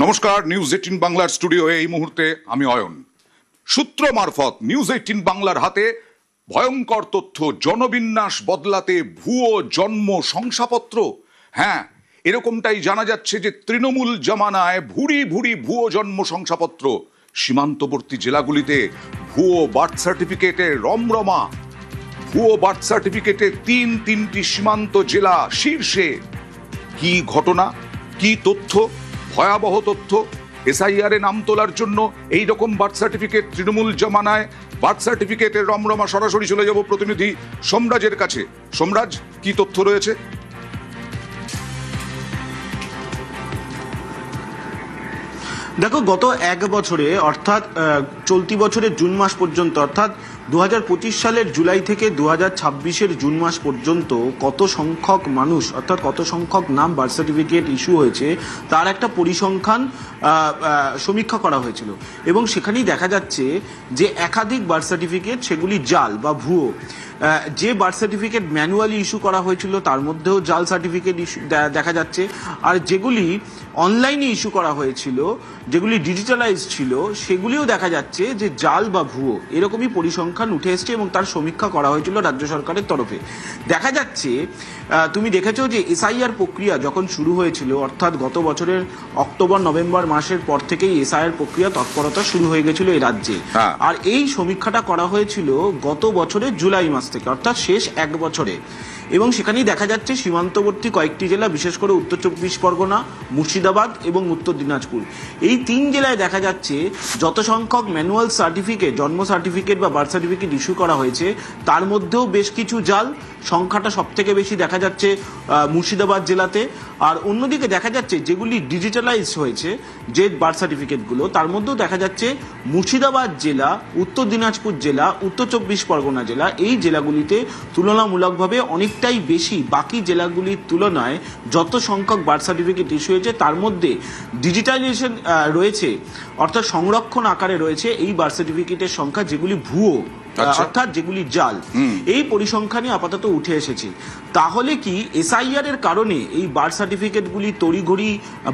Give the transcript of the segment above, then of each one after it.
নমস্কার, নিউজ 18 বাংলার স্টুডিওয়ে এই মুহূর্তে আমি অয়ন। সূত্র মারফত নিউজ 18 বাংলার হাতে ভয়ঙ্কর তথ্য, জনবিন্যাস বদলাতে ভুয়ো জন্ম শংসাপত্র। হ্যাঁ, এরকমটাই জানা যাচ্ছে যে তৃণমূল জমানায় ভুরি ভুরি ভুয়ো জন্ম শংসাপত্র, সীমান্তবর্তী জেলাগুলিতে ভুয়ো বার্থ সার্টিফিকেটে রমরমা। ভুয়ো বার্থ সার্টিফিকেটে তিনটি সীমান্ত জেলা শীর্ষে। কি ঘটনা, কি তথ্য, ভয়াবহ তথ্য। এসআইআর এ নাম তোলার জন্য এই রকম বার্থ সার্টিফিকেট তৃণমূল জমানায়। বার্থ সার্টিফিকেটের রমরমা। সরাসরি চলে যাব প্রতিনিধি সোমরাজের কাছে। সোমরাজ, কি তথ্য রয়েছে? দেখো, গত এক বছরে অর্থাৎ চলতি বছরের জুন মাস পর্যন্ত, অর্থাৎ 2025 সালের জুলাই থেকে 2026-এর জুন মাস পর্যন্ত কত সংখ্যক মানুষ অর্থাৎ কত সংখ্যক নাম বার্থ সার্টিফিকেট ইস্যু হয়েছে তার একটা পরিসংখ্যান সমীক্ষা করা হয়েছিল, এবং সেখানেই দেখা যাচ্ছে যে একাধিক বার্থ সার্টিফিকেট সেগুলি জাল বা ভুয়ো। যে বার্থ সার্টিফিকেট ম্যানুয়ালি ইস্যু করা হয়েছিল তার মধ্যেও জাল সার্টিফিকেট ইস্যু দেখা যাচ্ছে, আর যেগুলি অনলাইনে ইস্যু করা হয়েছিল, যেগুলি ডিজিটালাইজ ছিল, সেগুলিও দেখা যাচ্ছে যে জাল বা ভুয়ো। এরকমই পরিসংখ্যান উঠে এসছে এবং তার সমীক্ষা করা হয়েছিল রাজ্য সরকারের তরফে। দেখা যাচ্ছে, তুমি দেখেছো যে এসআইআর প্রক্রিয়া যখন শুরু হয়েছিল, অর্থাৎ গত বছরের অক্টোবর নভেম্বর মাসের পর থেকেই এসআইআর প্রক্রিয়া তৎপরতা শুরু হয়ে গেছিল এই রাজ্যে। আর এই সমীক্ষাটা করা হয়েছিল গত বছরের জুলাই মাস থেকে, অর্থাৎ শেষ এক বছরে। এবং সেখানেই দেখা যাচ্ছে সীমান্তবর্তী কয়েকটি জেলা, বিশেষ করে উত্তর 24 পরগনা, মুর্শিদাবাদ এবং উত্তর দিনাজপুর, এই তিন জেলায় দেখা যাচ্ছে যত সংখ্যক ম্যানুয়াল সার্টিফিকেট, জন্ম সার্টিফিকেট বা বার্থ সার্টিফিকেট ইস্যু করা হয়েছে তার মধ্যেও বেশ কিছু জাল। সংখ্যাটা সব থেকে বেশি দেখা যাচ্ছে মুর্শিদাবাদ জেলাতে। আর অন্যদিকে দেখা যাচ্ছে যেগুলি ডিজিটালাইজ হয়েছে, যে বার্থ সার্টিফিকেটগুলো, তার মধ্যেও দেখা যাচ্ছে মুর্শিদাবাদ জেলা, উত্তর দিনাজপুর জেলা, উত্তর 24 পরগনা জেলা, এই জেলাগুলিতে তুলনামূলকভাবে অনেকটাই বেশি বাকি জেলাগুলির তুলনায় যত সংখ্যক বার্থ সার্টিফিকেট ইস্যু হয়েছে তার মধ্যে ডিজিটালাইজেশন রয়েছে, অর্থাৎ সংরক্ষণ আকারে রয়েছে এই বার্থ সার্টিফিকেটের সংখ্যা যেগুলি ভুয়ো, অর্থাৎ যেগুলি জাল। এই পরিসংখ্যানই আপাতত উঠে এসেছে। তাহলে কি এসআইআর এর কারণে এই বার্থ সার্টিফিকেটগুলি তড়িঘড়ি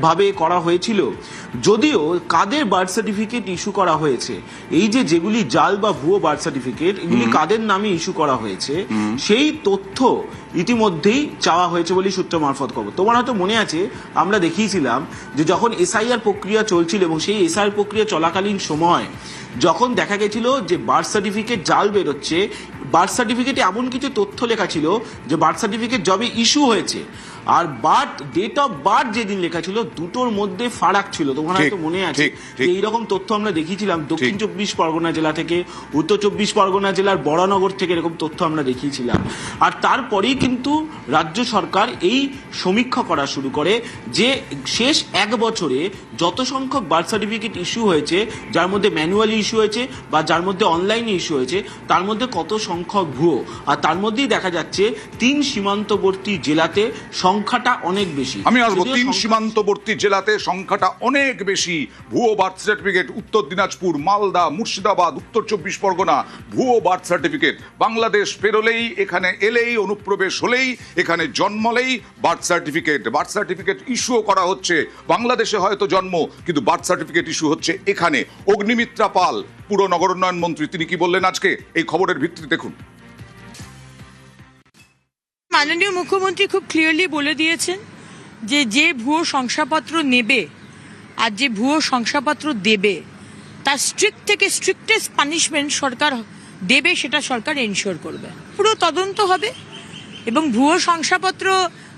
ভাবে করা হয়েছিল? যদিও কাদের বার্থ সার্টিফিকেট ইস্যু করা হয়েছে, এই যে যেগুলি জাল বা ভুয়ো বার্থ সার্টিফিকেট, এগুলি কাদের নামে ইস্যু করা হয়েছে সেই তথ্য ইতিমধ্যেই চাওয়া হয়েছে বলে সূত্র মারফত খবর। তোমার হয়তো মনে আছে, আমরা দেখিয়েছিলাম যে যখন এসআইআর প্রক্রিয়া চলছিল এবং সেই এসআইআর প্রক্রিয়া চলাকালীন সময় যখন দেখা গেছিল যে বার্থ সার্টিফিকেট জাল বেরোচ্ছে, বার্থ সার্টিফিকেটে এমন কিছু তথ্য লেখা ছিল যে বার্থ সার্টিফিকেট যবে ইস্যু হয়েছে আর ডেট অফ বার্থ যেদিন লেখা ছিল দুটোর মধ্যে ফারাক ছিল। তোমার হয়তো মনে আছে এইরকম তথ্য আমরা দেখিয়েছিলাম দক্ষিণ 24 পরগনা জেলা থেকে, উত্তর 24 পরগনা জেলার বরানগর থেকে এরকম তথ্য আমরা দেখিয়েছিলাম। আর তারপরেই কিন্তু রাজ্য সরকার এই সমীক্ষা করা শুরু করে যে শেষ এক বছরে যত সংখ্যক বার্থ সার্টিফিকেট ইস্যু হয়েছে, যার মধ্যে ম্যানুয়ালি ইস্যু হয়েছে বা যার মধ্যে অনলাইনে ইস্যু হয়েছে, তার মধ্যে কত সংখ্যক ভুয়ো। আর তার মধ্যেই দেখা যাচ্ছে 3 সীমান্তবর্তী জেলাতে সংখ্যাটা অনেক বেশি। আমি আসবো 3 সীমান্তবর্তী জেলাতে সংখ্যাটা অনেক বেশি। ভুয়ো বার্থ সার্টিফিকেট উত্তর দিনাজপুর, মালদা, মুর্শিদাবাদ, উত্তর 24 পরগনা, ভুয়ো বার্থ সার্টিফিকেট। বাংলাদেশ পেরোলেই, এখানে এলেই, অনুপ্রবেশ হলেই, এখানে জন্মলেই বার্থ সার্টিফিকেট ইস্যুও করা হচ্ছে। বাংলাদেশে হয়তো জন্ম, কিন্তু বার্থ সার্টিফিকেট ইস্যু হচ্ছে এখানে। অগ্নিমিত্রা পাল, পুর নগরোন্নয়ন মন্ত্রী, তিনি কি বললেন আজকে এই খবরের ভিত্তিতে দেখুন। মাননীয় মুখ্যমন্ত্রী খুব ক্লিয়ারলি বলে দিয়েছেন যে যে ভুয়ো শংসাপত্র নেবে আর যে ভুয়ো শংসাপত্র দেবে তার স্ট্রিক্ট থেকে স্ট্রিক্টেস্ট পানিশমেন্ট সরকার দেবে, সেটা সরকার এনশিওর করবে। পুরো তদন্ত হবে। এবং ভুয়ো শংসাপত্র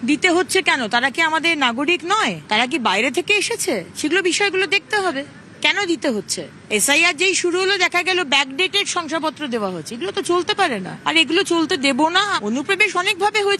দিতে হচ্ছে কেন? তারা কি আমাদের নাগরিক নয়? তারা কি বাইরে থেকে এসেছে? সেগুলো বিষয়গুলো দেখতে হবে। কেন দিতে হচ্ছে? এসআইআর যেই শুরু হলো দেখা গেল ব্যাকডেটেড শংসাপত্র দেওয়া হচ্ছে। এগুলো তো চলতে পারে না, আর এগুলো চলতে দেব না। অনুপ্রবেশ অনেকভাবে হয়েছে।